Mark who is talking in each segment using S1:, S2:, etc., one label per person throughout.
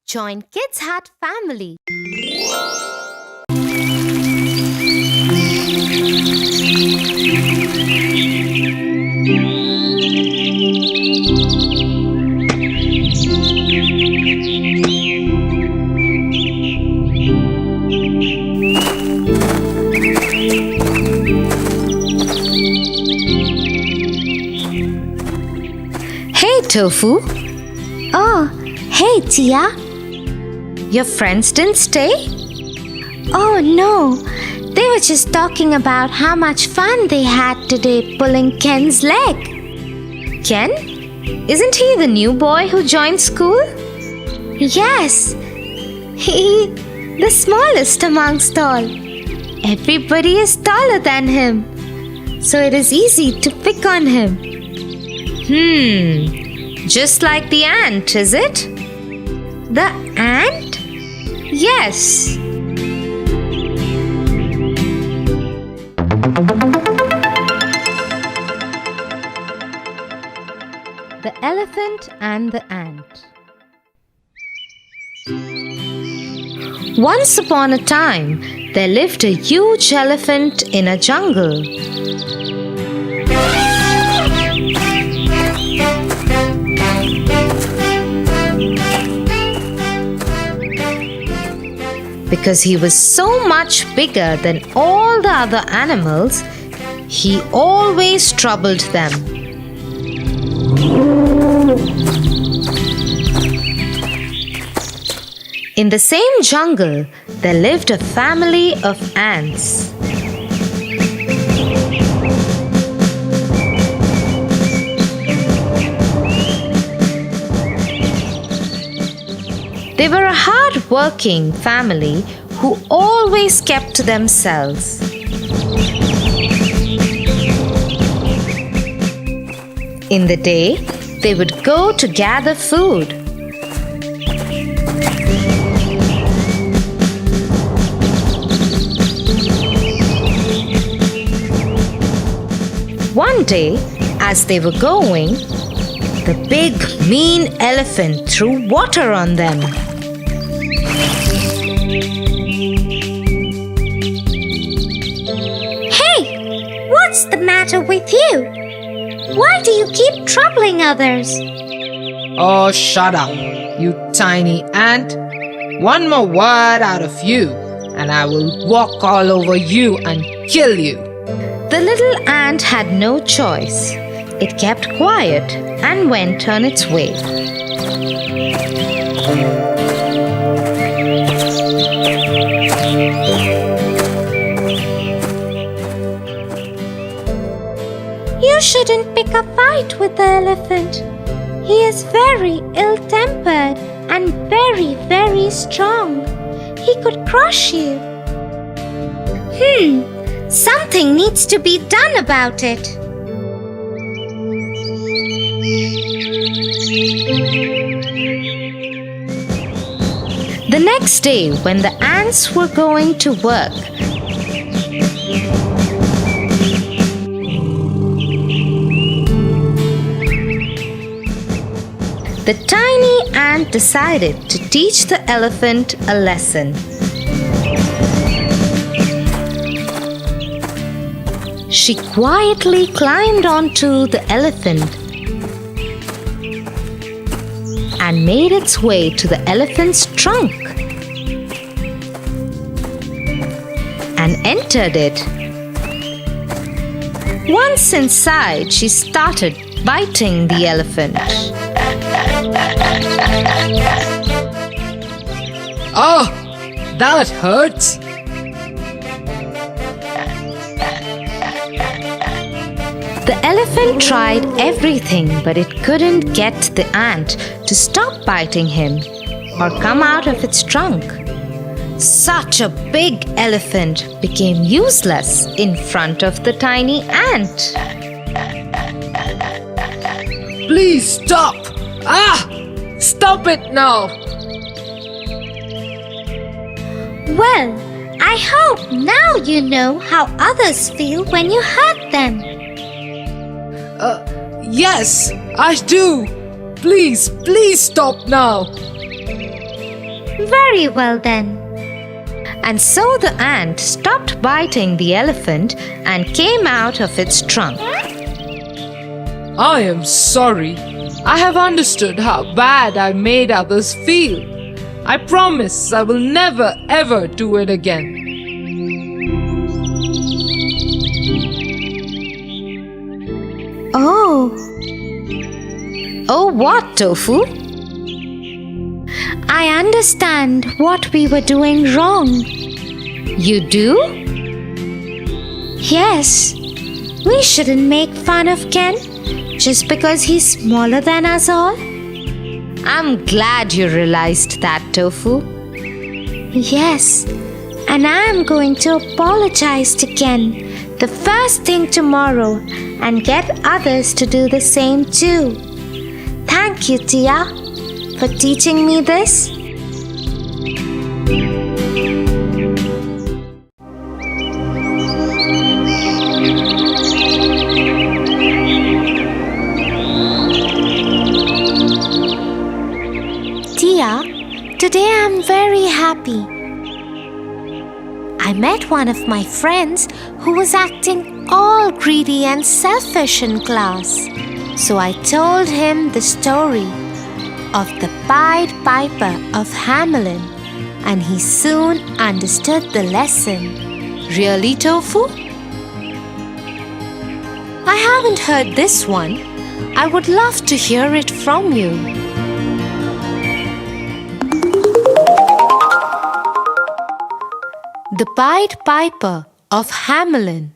S1: Join Kids Hut family. Hey Tofu,
S2: Oh, hey Tia.
S1: your friends didn't stay?
S2: Oh no, they were just talking about how much fun they had today pulling Ken's leg.
S1: Ken? Isn't he the new boy who joined school?
S2: Yes, he the smallest amongst all.
S1: Everybody is taller than him, so it is easy to pick on him. Just like the ant, is it?
S2: The ant?
S1: Yes. The Elephant and the Ant. Once upon a time, there lived a huge elephant in a jungle. Because he was so much bigger than all the other animals, he always troubled them. In the same jungle, there lived a family of ants. They were a hard-working family who always kept to themselves. In the day, they would go to gather food. One day, as they were going, the big, mean elephant threw water on them.
S2: Hey, what's the matter with you? Why do you keep troubling others?
S3: Oh, shut up, you tiny ant. One more word out of you, and I will walk all over you and kill you.
S1: The little ant had no choice. It kept quiet and went on its way.
S2: You shouldn't pick a fight with the elephant. He is very ill-tempered and very, very strong. He could crush you. Something needs to be done about it.
S1: The next day, when the ants were going to work, the tiny ant decided to teach the elephant a lesson. She quietly climbed onto the elephant and made its way to the elephant's trunk and entered it. Once inside, she started biting the elephant.
S3: Oh, that hurts.
S1: The elephant tried everything, but it couldn't get the ant to stop biting him or come out of its trunk. Such a big elephant became useless in front of the tiny ant.
S3: Please stop. Stop it now.
S2: Well, I hope now you know how others feel when you hurt them.
S3: Yes, I do. Please stop now.
S2: Very well then.
S1: And so the ant stopped biting the elephant and came out of its trunk.
S3: I am sorry. I have understood how bad I made others feel. I promise I will never ever do it again.
S2: Oh,
S1: Oh, what, Tofu?
S2: I understand what we were doing wrong.
S1: You do?
S2: Yes, we shouldn't make fun of Ken just because he's smaller than us all.
S1: I'm glad you realized that, Tofu.
S2: Yes, and I'm going to apologize to Ken the first thing tomorrow and get others to do the same too. Thank you, Tia, for teaching me this. Tia, today I'm very happy. I met one of my friends who was acting all greedy and selfish in class. So I told him the story of the Pied Piper of Hamelin, and he soon understood the lesson.
S1: Really, Tofu? I haven't heard this one. I would love to hear it from you. The Pied Piper of Hamelin.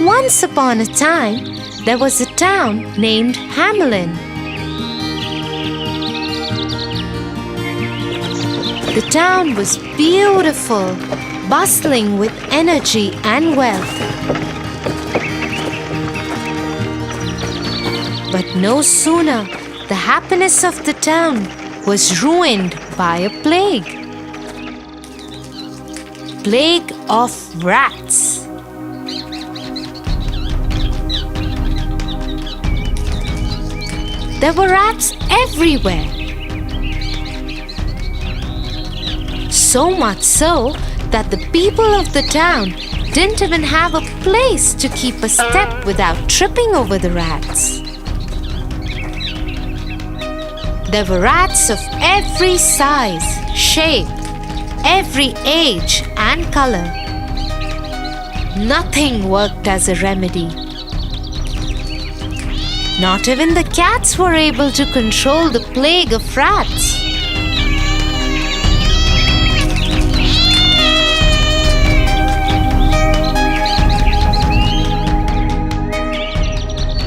S1: Once upon a time, there was a town named Hamelin. The town was beautiful, bustling with energy and wealth. But no sooner the happiness of the town was ruined by a plague. Plague of rats. There were rats everywhere. So much so that the people of the town didn't even have a place to keep a step without tripping over the rats. There were rats of every size, shape, every age and color. Nothing worked as a remedy. Not even the cats were able to control the plague of rats.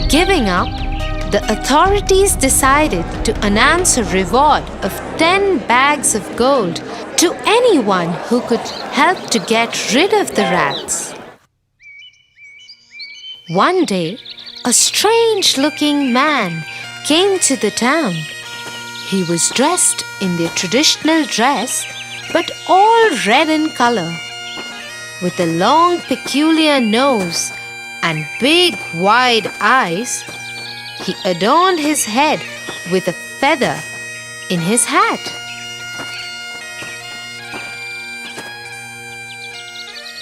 S1: Giving up, the authorities decided to announce a reward of 10 bags of gold to anyone who could help to get rid of the rats. One day, a strange-looking man came to the town. He was dressed in their traditional dress, but all red in color, with a long, peculiar nose and big, wide eyes. He adorned his head with a feather in his hat.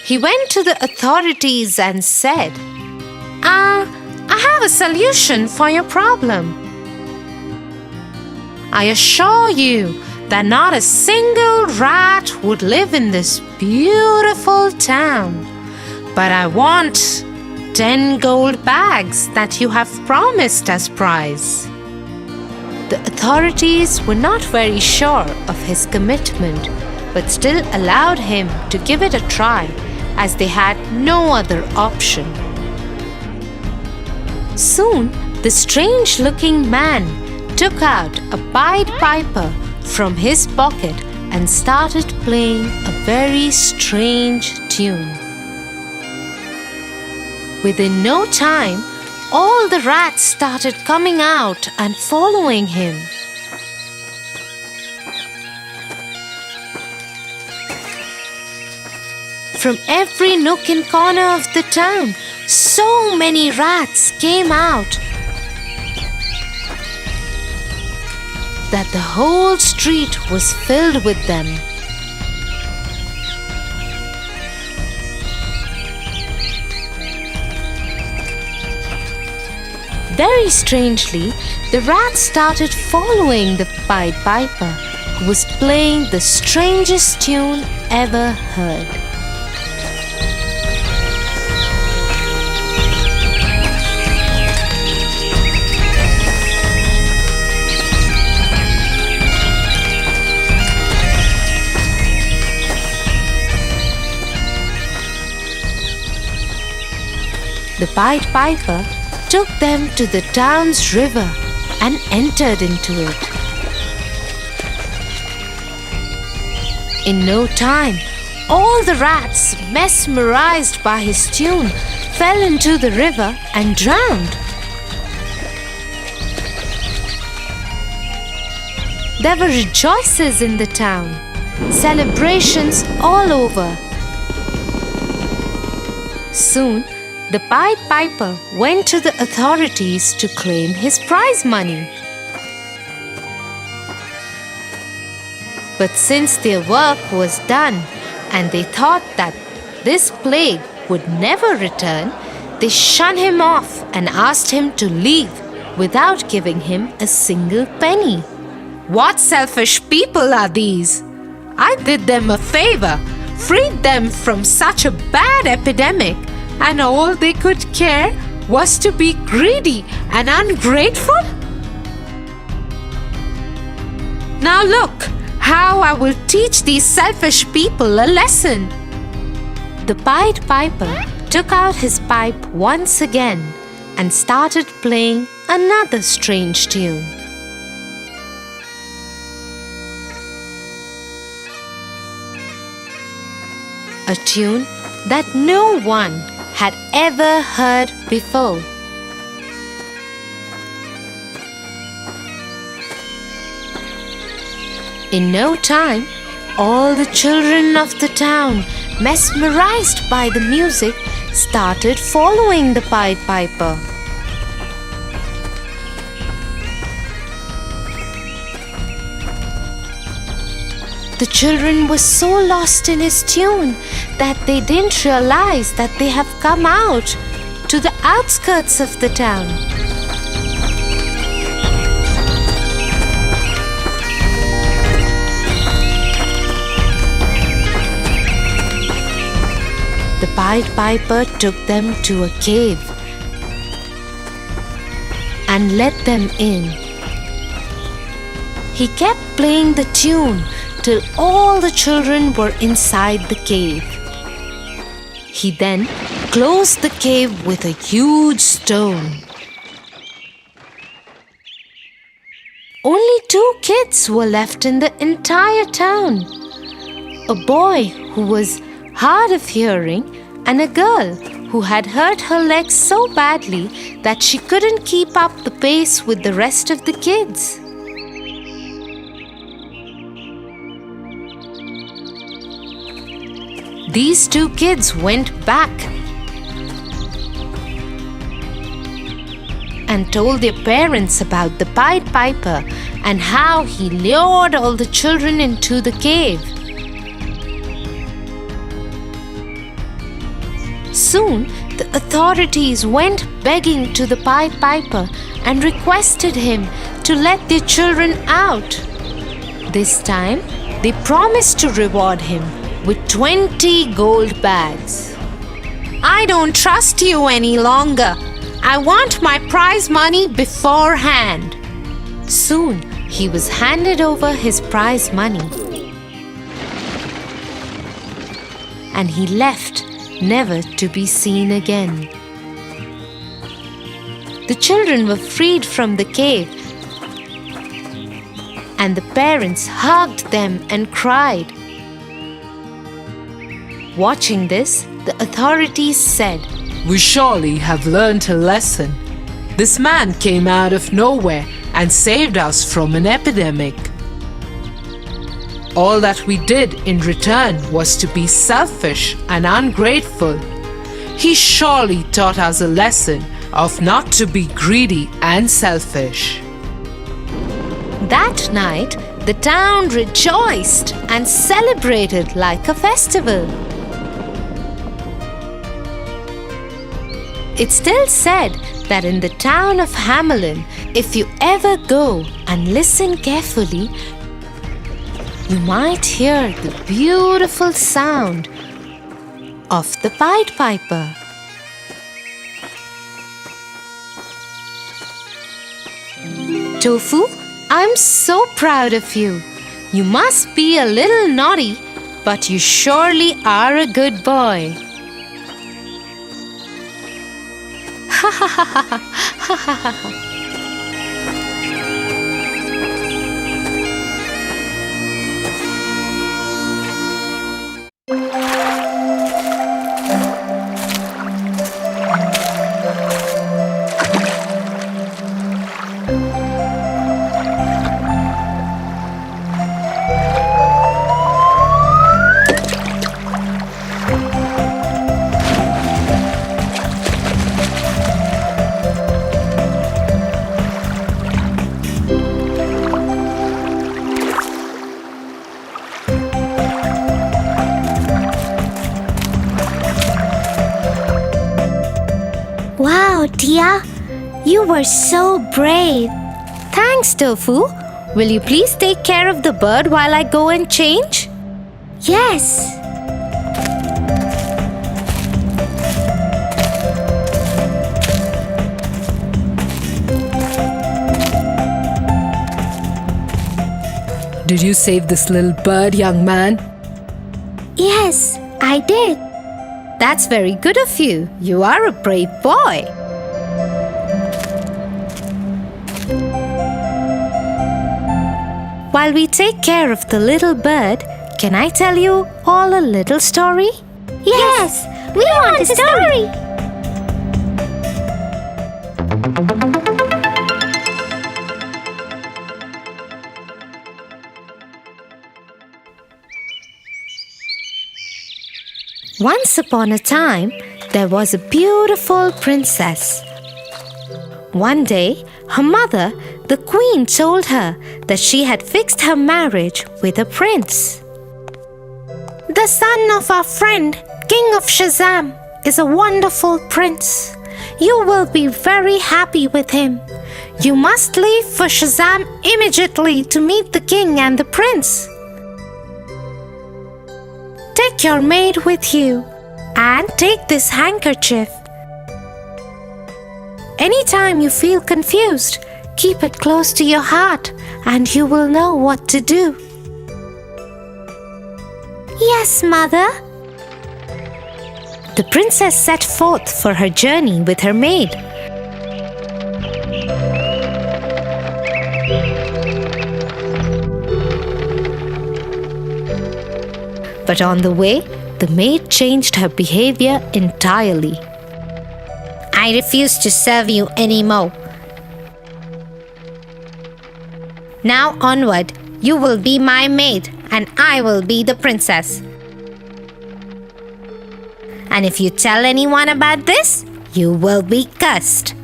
S1: He went to the authorities and said, I have a solution for your problem. I assure you that not a single rat would live in this beautiful town. But I want 10 gold bags that you have promised as prize. The authorities were not very sure of his commitment, but still allowed him to give it a try, as they had no other option. Soon, the strange-looking man took out a Pied Piper from his pocket and started playing a very strange tune. Within no time, all the rats started coming out and following him. From every nook and corner of the town, so many rats came out.
S2: that the whole street was filled with them. Very strangely, the rats started following the Pied Piper, who was playing the strangest tune ever heard. The Pied Piper took them to the town's river and entered into it. In no time, all the rats, mesmerized by his tune, fell into the river and drowned. There were rejoices in the town, celebrations all over. Soon, the Pied Piper went to the authorities to claim his prize money. But since their work was done and they thought that this plague would never return, they shunned him off and asked him to leave without giving him a single penny. What selfish people are these? I did them a favor, freed them from such a bad epidemic, and all they could care was to be greedy and ungrateful? Now look how I will teach these selfish people a lesson. The Pied Piper took out his pipe once again and started playing another strange tune. A tune that no one had ever heard before. In no time, all the children of the town, mesmerized by the music, started following the Pied Piper. The children were so lost in his tune that they didn't realize that they have come out to the outskirts of the town. The Pied Piper took them to a cave and let them in. He kept playing the tune till all the children were inside the cave. He then closed the cave with a huge stone. Only 2 kids were left in the entire town. A boy who was hard of hearing and a girl who had hurt her legs so badly that she couldn't keep up the pace with the rest of the kids. These 2 kids went back and told their parents about the Pied Piper and how he lured all the children into the cave. Soon, the authorities went begging to the Pied Piper and requested him to let their children out. This time, they promised to reward him with 20 gold bags. I don't trust you any longer. I want my prize money beforehand. Soon, he was handed over his prize money. And he left, never to be seen again. The children were freed from the cave, and the parents hugged them and cried. Watching this, the authorities said,
S3: We surely have learned a lesson. This man came out of nowhere and saved us from an epidemic. All that we did in return was to be selfish and ungrateful. He surely taught us a lesson of not to be greedy and selfish.
S2: That night, the town rejoiced and celebrated like a festival. It's still said that in the town of Hamelin, if you ever go and listen carefully, you might hear the beautiful sound of the Pied Piper. Tofu, I'm so proud of you. You must be a little naughty, but you surely are a good boy. Ha ha ha ha ha ha ha ha.
S4: Wow, Tia, you were so brave.
S2: Thanks, Tofu. Will you please take care of the bird while I go and change?
S4: Yes.
S3: Did you save this little bird, young man?
S4: Yes, I did.
S2: That's very good of you. You are a brave boy. While we take care of the little bird, can I tell you all a little story?
S4: Yes, we want a story.
S2: Once upon a time, there was a beautiful princess. One day, her mother, the queen, told her that she had fixed her marriage with a prince. The son of our friend, King of Shazam, is a wonderful prince. You will be very happy with him. You must leave for Shazam immediately to meet the king and the prince. Take your maid with you and take this handkerchief. Anytime you feel confused, keep it close to your heart and you will know what to do.
S4: Yes, Mother.
S2: The princess set forth for her journey with her maid. But on the way, the maid changed her behavior entirely. I refuse to serve you anymore. Now onward, you will be my maid and I will be the princess. And if you tell anyone about this, you will be cursed.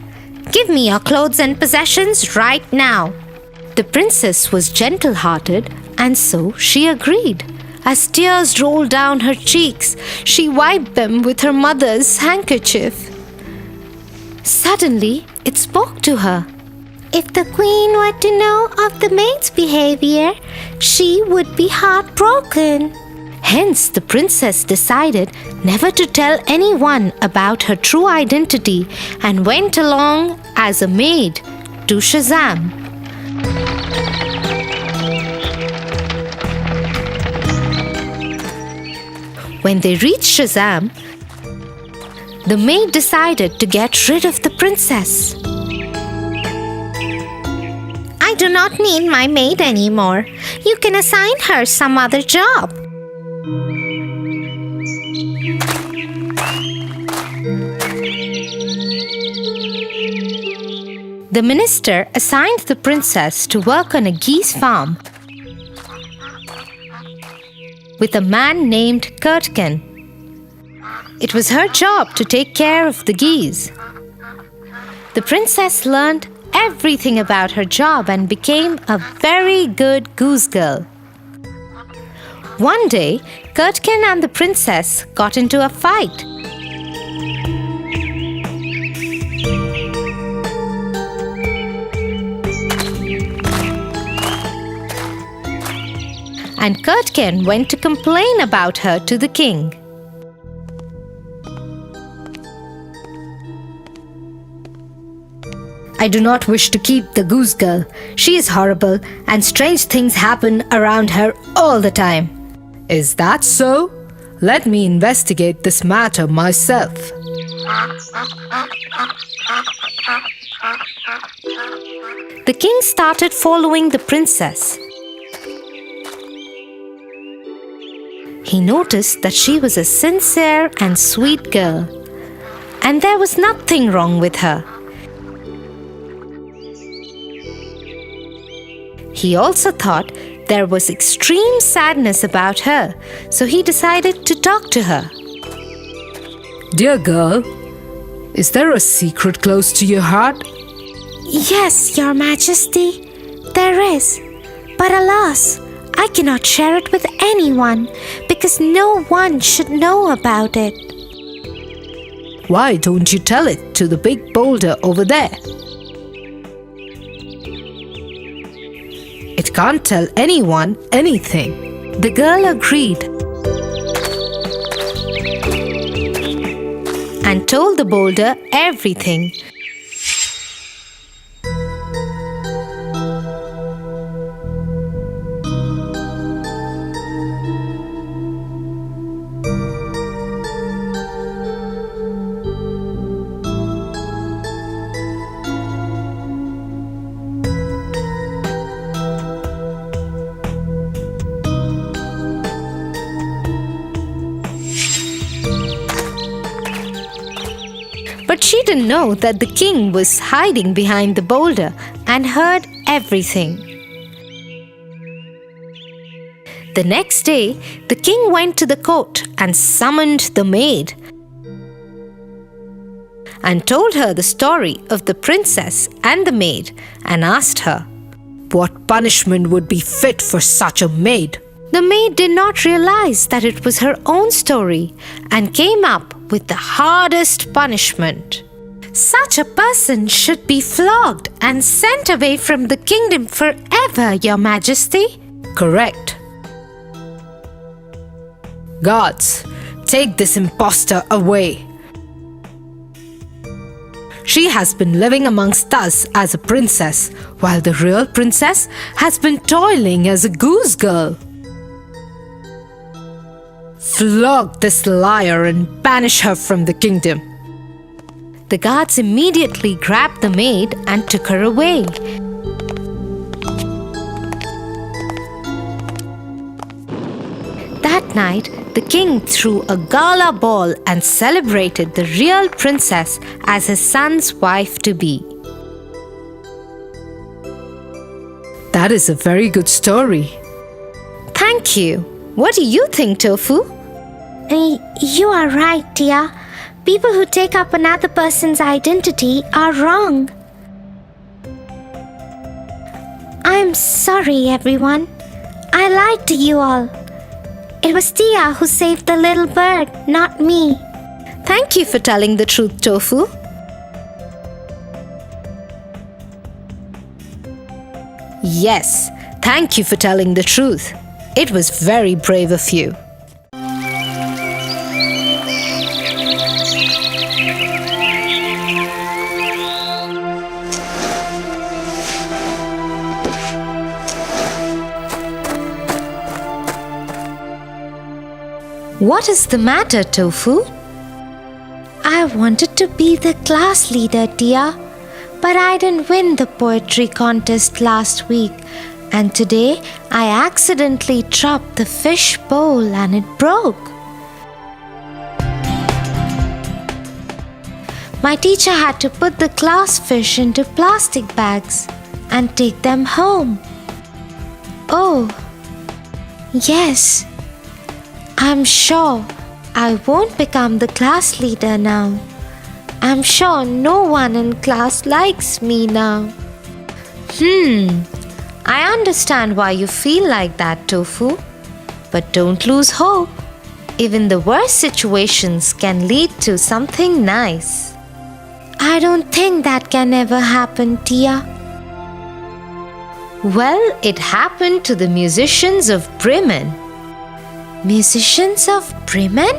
S2: Give me your clothes and possessions right now. The princess was gentle-hearted and so she agreed. As tears rolled down her cheeks, she wiped them with her mother's handkerchief. Suddenly, it spoke to her.
S4: If the queen were to know of the maid's behavior, she would be heartbroken.
S2: Hence, the princess decided never to tell anyone about her true identity and went along as a maid to Shazam. When they reached Shazam, the maid decided to get rid of the princess. I do not need my maid anymore. You can assign her some other job. The minister assigned the princess to work on a geese farm with a man named Kurtkin. It was her job to take care of the geese. The princess learned
S1: everything about her job and became a very good goose girl. One day, Curdken and the princess got into a fight. And Curdken went to complain about her to the king. I do not wish to keep the goose girl. She is horrible and strange things happen around her all the time.
S3: Is that so? Let me investigate this matter myself.
S1: The king started following the princess. He noticed that she was a sincere and sweet girl, and there was nothing wrong with her. He also thought there was extreme sadness about her, so he decided to talk to her.
S3: Dear girl, is there a secret close to your heart?
S4: Yes, Your Majesty, there is. But alas, I cannot share it with anyone because no one should know about it.
S3: Why don't you tell it to the big boulder over there? It can't tell anyone anything.
S1: The girl agreed and told the boulder everything. But she didn't know that the king was hiding behind the boulder and heard everything. The next day, the king went to the court and summoned the maid and told her the story of the princess and the maid and asked her,
S3: What punishment would be fit for such a maid?
S1: The maid did not realize that it was her own story and came up with the hardest punishment. Such a person should be flogged and sent away from the kingdom forever, Your Majesty.
S3: Correct. Guards, take this impostor away. She has been living amongst us as a princess, while the real princess has been toiling as a goose girl. Flog this liar and banish her from the kingdom.
S1: The guards immediately grabbed the maid and took her away. That night, the king threw a gala ball and celebrated the real princess as his son's wife-to-be.
S3: That is a very good story.
S1: Thank you. What do you think, Tofu?
S4: You are right, dear. People who take up another person's identity are wrong. I'm sorry, everyone. I lied to you all. It was Tia who saved the little bird, not me.
S1: Thank you for telling the truth, Tofu. Yes, thank you for telling the truth. It was very brave of you. What is the matter, Tofu?
S4: I wanted to be the class leader, dear, but I didn't win the poetry contest last week, and today I accidentally dropped the fish bowl and it broke. My teacher had to put the class fish into plastic bags and take them home. Oh, yes. I'm sure I won't become the class leader now. I'm sure no one in class likes me now.
S1: I understand why you feel like that, Tofu. But don't lose hope. Even the worst situations can lead to something nice.
S4: I don't think that can ever happen, Tia.
S1: Well, it happened to the musicians of Bremen.
S4: Musicians of Bremen?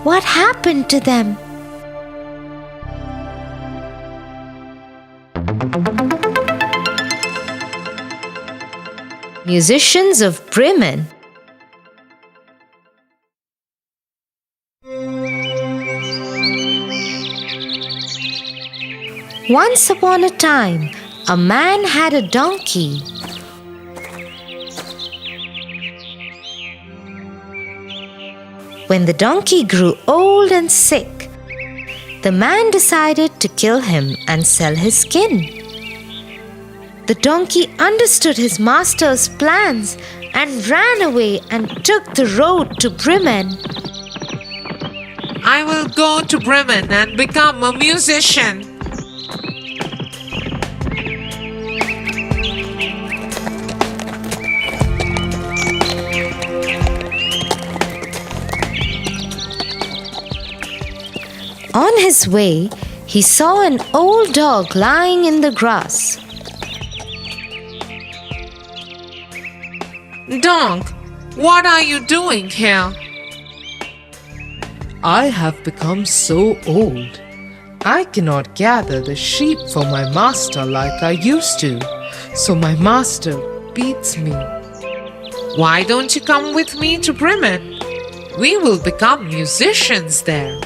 S4: What happened to them?
S1: Musicians of Bremen. Once upon a time, a man had a donkey. When the donkey grew old and sick, the man decided to kill him and sell his skin. The donkey understood his master's plans and ran away and took the road to Bremen.
S5: I will go to Bremen and become a musician.
S1: On his way, he saw an old dog lying in the grass.
S5: Dog, what are you doing here?
S3: I have become so old. I cannot gather the sheep for my master like I used to, so my master beats me.
S5: Why don't you come with me to Bremen? We will become musicians there.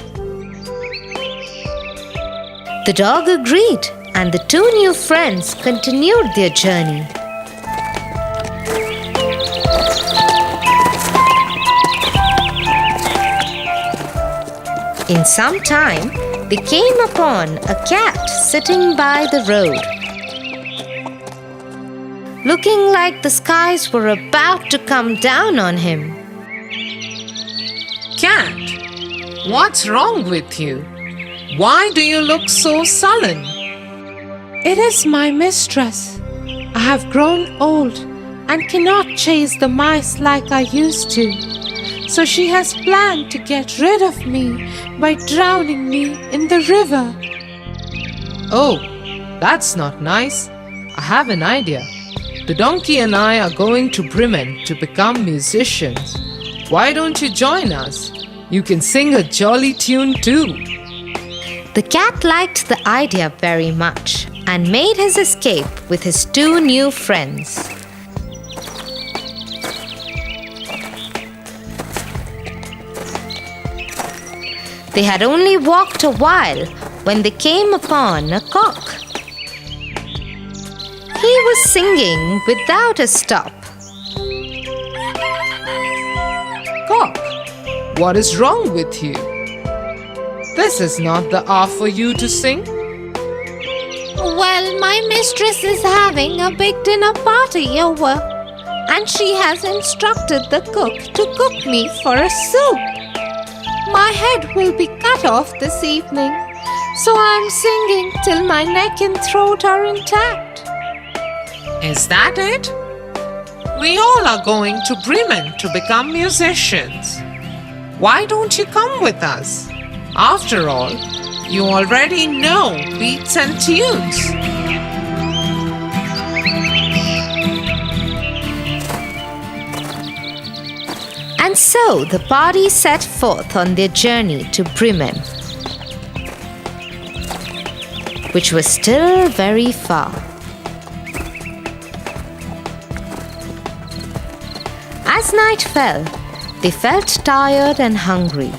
S1: The dog agreed, and the two new friends continued their journey. In some time, they came upon a cat sitting by the road. Looking like the skies were about to come down on him.
S5: Cat, what's wrong with you? Why do you look so sullen?
S6: It is my mistress. I have grown old and cannot chase the mice like I used to. So she has planned to get rid of me by drowning me in the river.
S3: Oh, that's not nice. I have an idea. The donkey and I are going to Bremen to become musicians. Why don't you join us? You can sing a jolly tune too.
S1: The cat liked the idea very much and made his escape with his two new friends. They had only walked a while when they came upon a cock. He was singing without a stop.
S3: Cock, what is wrong with you? This is not the hour for you to sing.
S2: Well, my mistress is having a big dinner party over, and she has instructed the cook to cook me for a soup. My head will be cut off this evening, so I'm singing till my neck and throat are intact.
S5: Is that it? We all are going to Bremen to become musicians. Why don't you come with us? After all, you already know beats and tunes.
S1: And so the party set forth on their journey to Bremen, which was still very far. As night fell, they felt tired and hungry.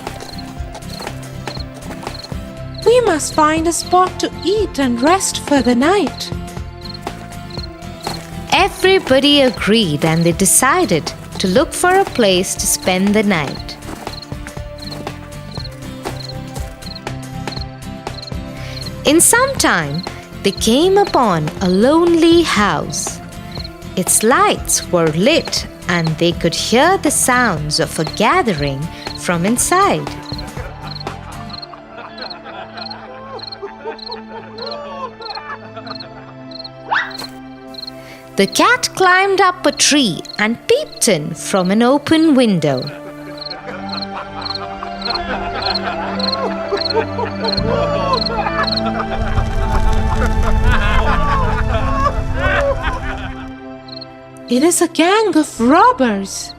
S6: We must find a spot to eat and rest for the night.
S1: Everybody agreed and they decided to look for a place to spend the night. In some time, they came upon a lonely house. Its lights were lit and they could hear the sounds of a gathering from inside. The cat climbed up a tree and peeped in from an open window.
S6: It is a gang of robbers,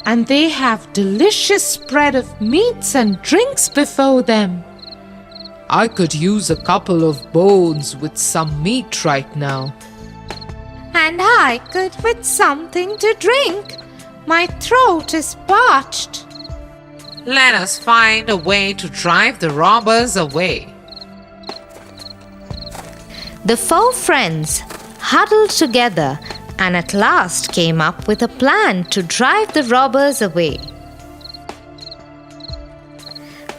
S6: and they have delicious spread of meats and drinks before them.
S3: I could use a couple of bones with some meat right now.
S4: And I could with something to drink. My throat is parched.
S5: Let us find a way to drive the robbers away.
S1: The four friends huddled together and at last came up with a plan to drive the robbers away.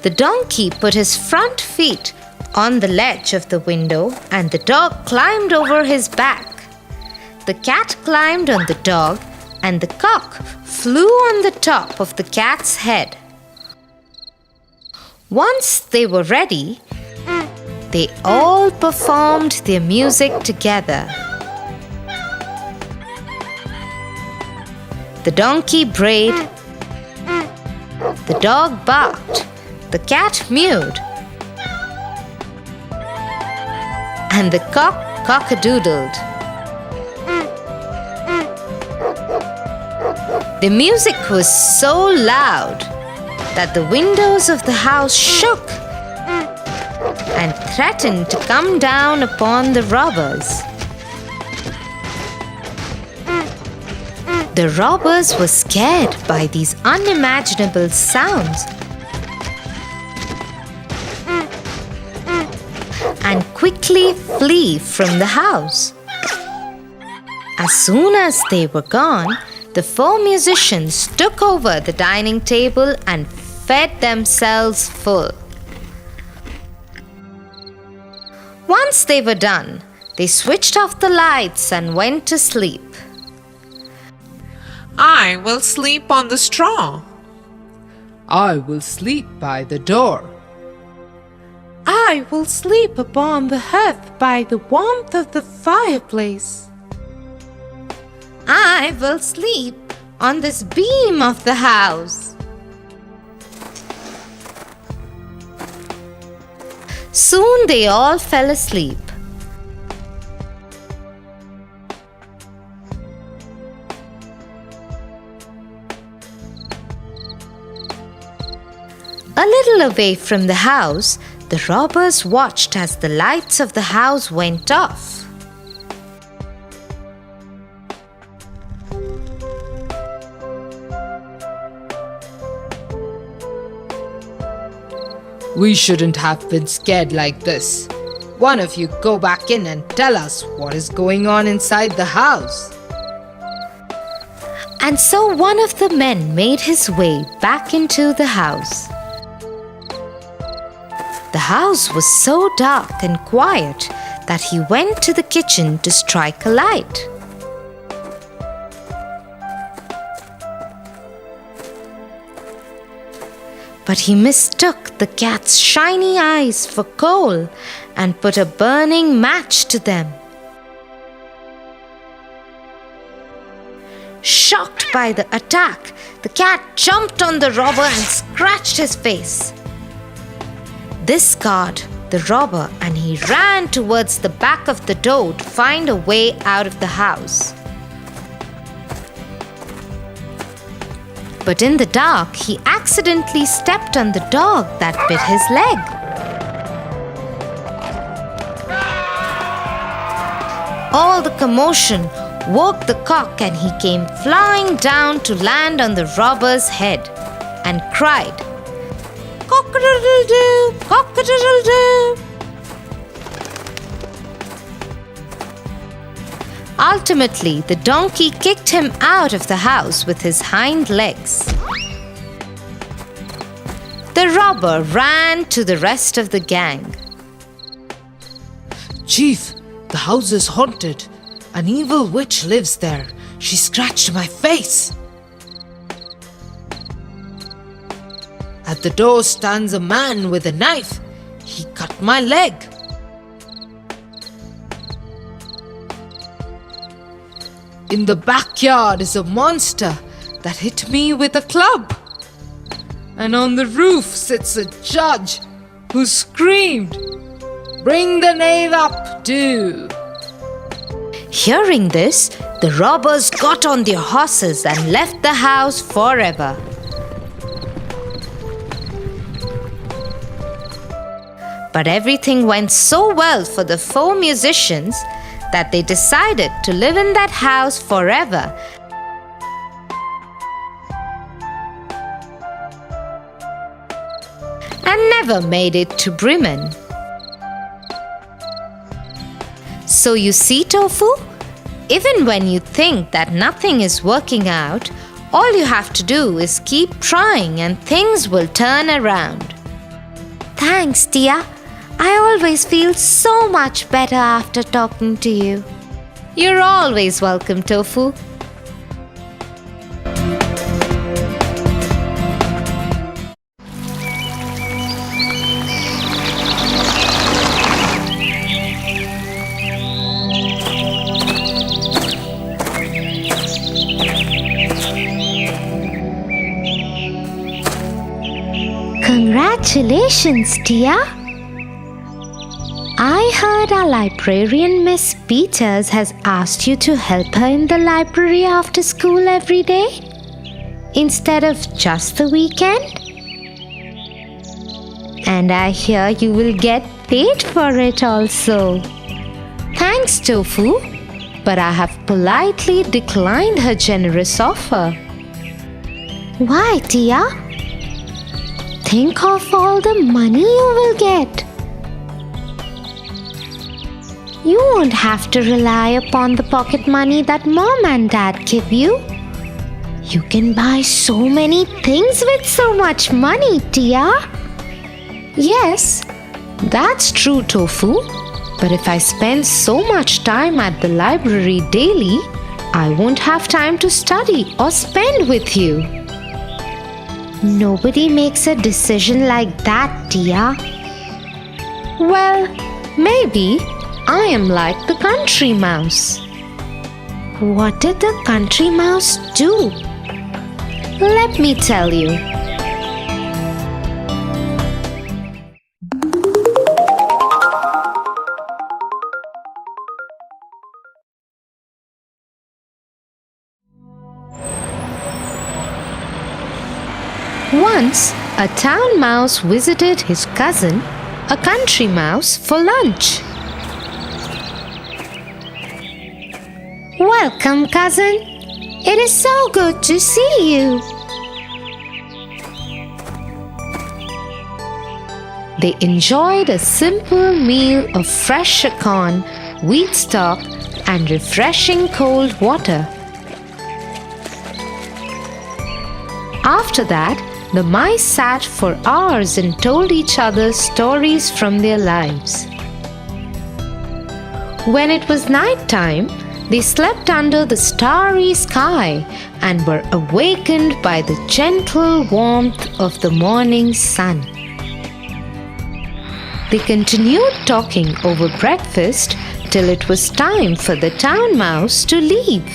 S1: The donkey put his front feet on the ledge of the window and the dog climbed over his back. The cat climbed on the dog and the cock flew on the top of the cat's head. Once they were ready, they all performed their music together. The donkey brayed, the dog barked, the cat mewed, and the cock cock-a-doodled. The music was so loud that the windows of the house shook and threatened to come down upon the robbers. The robbers were scared by these unimaginable sounds and quickly flee from the house. As soon as they were gone, the four musicians took over the dining table and fed themselves full. Once they were done, they switched off the lights and went to sleep.
S5: I will sleep on the straw.
S3: I will sleep by the door.
S6: I will sleep upon the hearth by the warmth of the fireplace.
S4: I will sleep on this beam of the house.
S1: Soon they all fell asleep. A little away from the house, the robbers watched as the lights of the house went off.
S3: We shouldn't have been scared like this. One of you go back in and tell us what is going on inside the house.
S1: And so one of the men made his way back into the house. The house was so dark and quiet that he went to the kitchen to strike a light. But he mistook the cat's shiny eyes for coal and put a burning match to them. Shocked by the attack, the cat jumped on the robber and scratched his face. This scarred the robber and he ran towards the back of the door to find a way out of the house. But in the dark, he accidentally stepped on the dog that bit his leg. All the commotion woke the cock and he came flying down to land on the robber's head and cried, "Cock-a-doodle-doo, cock-a-doodle-doo." Ultimately, the donkey kicked him out of the house with his hind legs. The robber ran to the rest of the gang.
S3: Chief, the house is haunted. An evil witch lives there. She scratched my face. At the door stands a man with a knife. He cut my leg. In the backyard is a monster that hit me with a club. And on the roof sits a judge who screamed, "Bring the knave up, do!"
S1: Hearing this, the robbers got on their horses and left the house forever. But everything went so well for the four musicians that they decided to live in that house forever. And never made it to Bremen. So you see, Tofu, even when you think that nothing is working out, all you have to do is keep trying and things will turn around.
S2: Thanks, Tia. I always feel so much better after talking to you.
S1: You're always welcome, Tofu.
S2: Congratulations, Tia. I heard our librarian, Miss Peters, has asked you to help her in the library after school every day instead of just the weekend. And I hear you will get paid for it also.
S1: Thanks, Tofu, but I have politely declined her generous offer.
S2: Why, Tia? Think of all the money you will get. You won't have to rely upon the pocket money that Mom and Dad give you. You can buy so many things with so much money, Tia.
S1: Yes, that's true, Tofu. But if I spend so much time at the library daily, I won't have time to study or spend with you.
S2: Nobody makes a decision like that, Tia.
S1: Well, maybe I am like the country mouse.
S2: What did the country mouse do?
S1: Let me tell you. Once, a town mouse visited his cousin, a country mouse, for lunch.
S2: Welcome, cousin. It is so good to see you.
S1: They enjoyed a simple meal of fresh corn, wheat stock, and refreshing cold water. After that, the mice sat for hours and told each other stories from their lives. When it was night time, they slept under the starry sky and were awakened by the gentle warmth of the morning sun. They continued talking over breakfast till it was time for the town mouse to leave.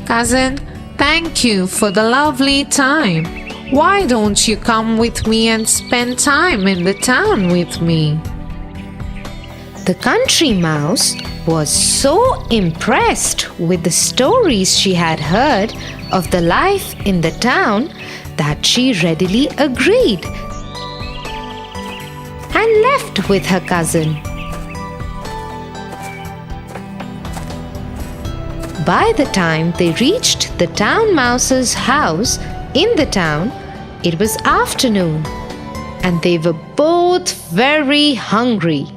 S5: Cousin, thank you for the lovely time. Why don't you come with me and spend time in the town with me?
S1: The country mouse was so impressed with the stories she had heard of the life in the town that she readily agreed and left with her cousin. By the time they reached the town mouse's house in the town, it was afternoon, and they were both very hungry.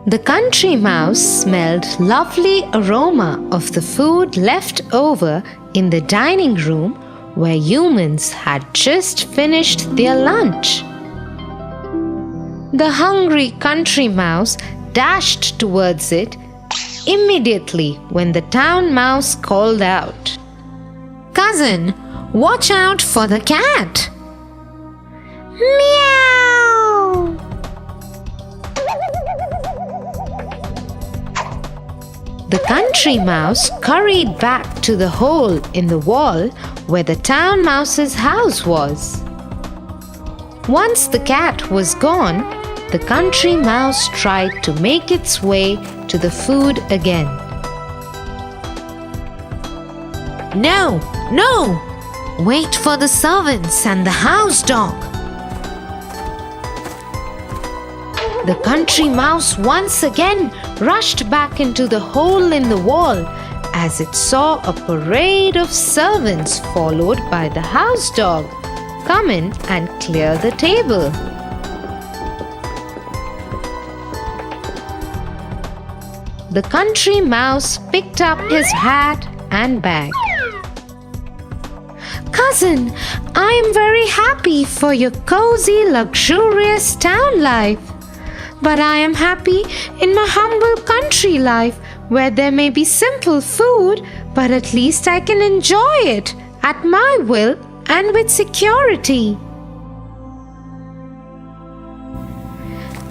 S1: The country mouse smelled lovely aroma of the food left over in the dining room where humans had just finished their lunch. The hungry country mouse dashed towards it immediately when the town mouse called out,
S5: Cousin, watch out for the cat!
S2: Meow!
S1: The country mouse scurried back to the hole in the wall where the town mouse's house was. Once the cat was gone, the country mouse tried to make its way to the food again. No, no! Wait for the servants and the house dog. The country mouse once again rushed back into the hole in the wall as it saw a parade of servants followed by the house dog come in and clear the table. The country mouse picked up his hat and bag. Cousin, I am very happy for your cozy, luxurious town life. But I am happy in my humble country life where there may be simple food, but at least I can enjoy it at my will and with security.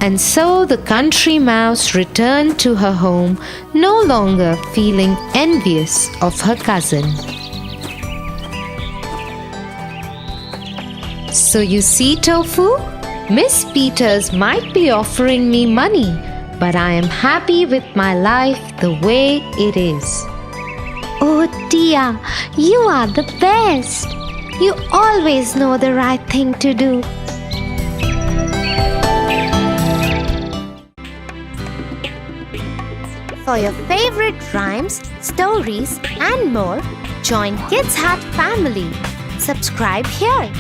S1: And so the country mouse returned to her home, no longer feeling envious of her cousin. So you see, Tofu, Miss Peters might be offering me money, but I am happy with my life the way it is.
S2: Oh, Tia, you are the best. You always know the right thing to do. For your favorite rhymes, stories, and more, join Kids Hut family. Subscribe here.